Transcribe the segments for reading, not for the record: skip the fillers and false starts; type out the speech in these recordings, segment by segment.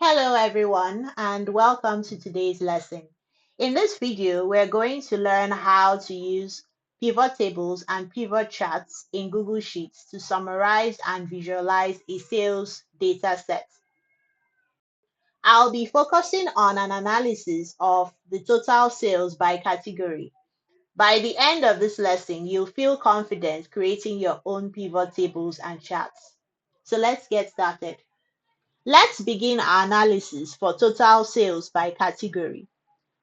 Hello everyone and welcome to today's lesson. In this video, we're going to learn how to use pivot tables and pivot charts in Google Sheets to summarize and visualize a sales data set. I'll be focusing on an analysis of the total sales by category. By the end of this lesson, you'll feel confident creating your own pivot tables and charts. So let's get started. Let's begin our analysis for total sales by category.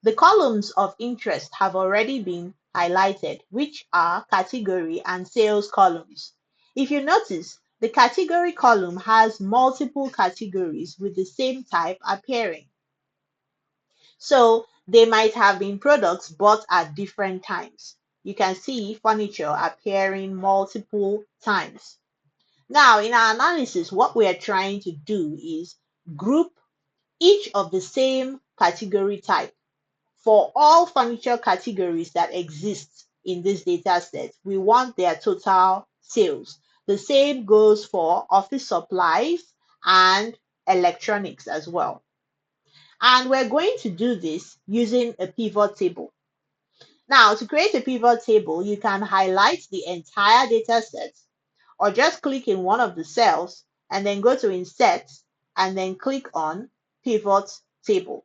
The columns of interest have already been highlighted, which are category and sales columns. If you notice, the category column has multiple categories with the same type appearing. So they might have been products bought at different times. You can see furniture appearing multiple times. Now, in our analysis, what we are trying to do is group each of the same category type. For all furniture categories that exist in this data set, we want their total sales. The same goes for office supplies and electronics as well. And we're going to do this using a pivot table. Now, to create a pivot table, you can highlight the entire data set or just click in one of the cells and then go to Insert and then click on Pivot Table.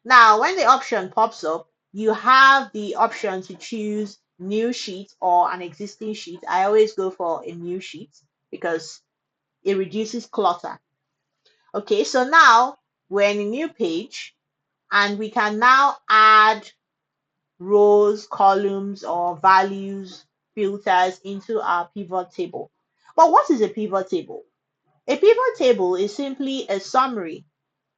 Now, when the option pops up, you have the option to choose new sheet or an existing sheet. I always go for a new sheet because it reduces clutter. Okay, so now we're in a new page and we can now add rows, columns, or values, filters into our pivot table. But what is a pivot table? A pivot table is simply a summary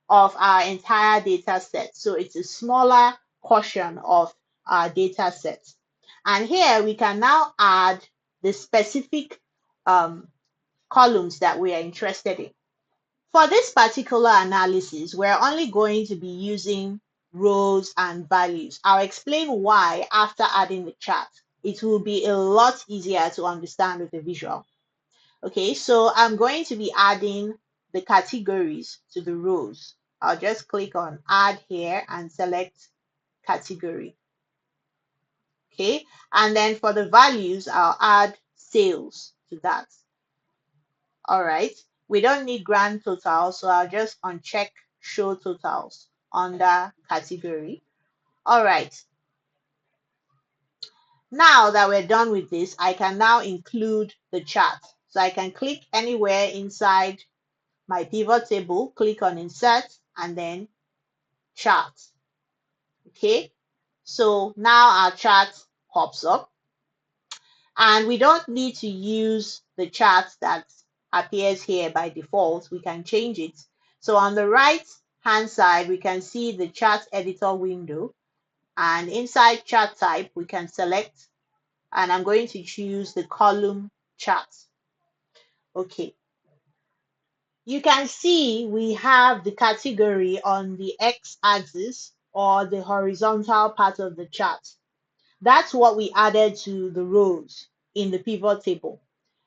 of our entire data set. So it's a smaller portion of our data set. And here we can now add the specific columns that we are interested in. For this particular analysis, we're only going to be using rows and values. I'll explain why after adding the chart. It will be a lot easier to understand with the visual. Okay, so I'm going to be adding the categories to the rows. I'll just click on add here and select category. Okay, and then for the values, I'll add sales to that. All right, we don't need grand total, so I'll just uncheck show totals under category. All right, now that we're done with this, I can now include the chart. So I can click anywhere inside my pivot table, click on insert and then chart. Okay, so now our chart pops up and we don't need to use the chart that appears here by default. We can change it. So on the right hand side, we can see the chart editor window, and inside chart type, we can select, and I'm going to choose the column chart. Okay, you can see we have the category on the x-axis or the horizontal part of the chart. That's what we added to the rows in the pivot table.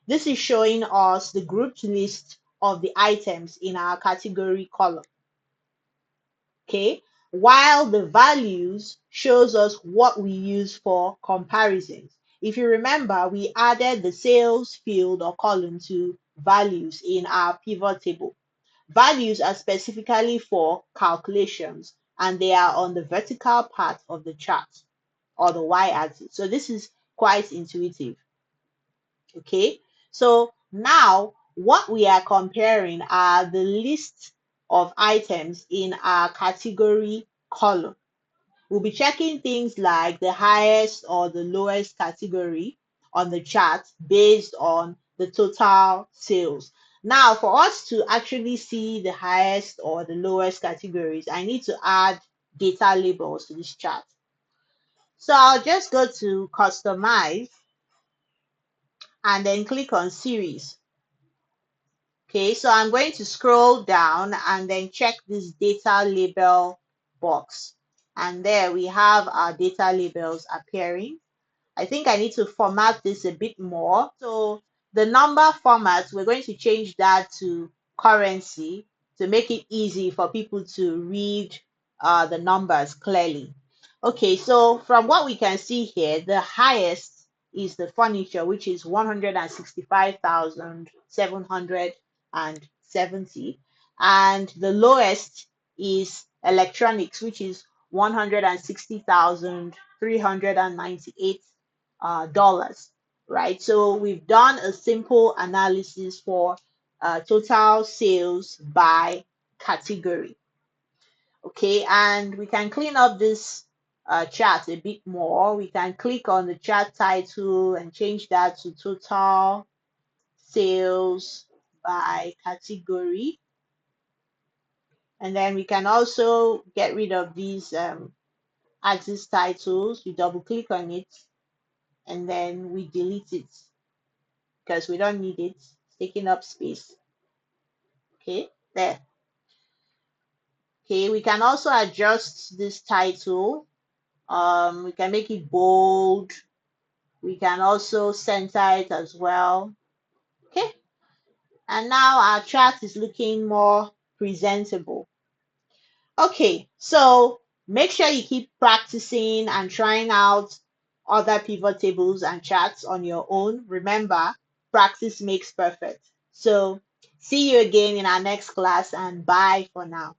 This is showing us the grouped list of the items in our category column. Okay, while the values shows us what we use for comparisons. If you remember, we added the sales field or column to values in our pivot table. Values are specifically for calculations and they are on the vertical part of the chart or the y-axis. So this is quite intuitive. Okay, so now what we are comparing are the list of items in our category column. We'll be checking things like the highest or the lowest category on the chart based on the total sales. Now, for us to actually see the highest or the lowest categories, I need to add data labels to this chart. So I'll just go to customize and then click on series. Okay, so I'm going to scroll down and then check this data label box. And there we have our data labels appearing. I think I need to format this a bit more. So the number format, we're going to change that to currency. to make it easy for people to read the numbers clearly. Okay, so from what we can see here, the highest is the furniture, which is 165,770, and the lowest is electronics, which is 160,398 dollars, right? So we've done a simple analysis for total sales by category. Okay, and we can clean up this chart a bit more. We can click on the chart title and change that to total sales by category. And then we can also get rid of these axis titles. We double click on it and then we delete it because we don't need it. It's taking up space. Okay, there. Okay, we can also adjust this title. We can make it bold. We can also center it as well. Okay, and now our chart is looking more presentable. Okay, so make sure you keep practicing and trying out other pivot tables and charts on your own. Remember, practice makes perfect. So see you again in our next class, and bye for now.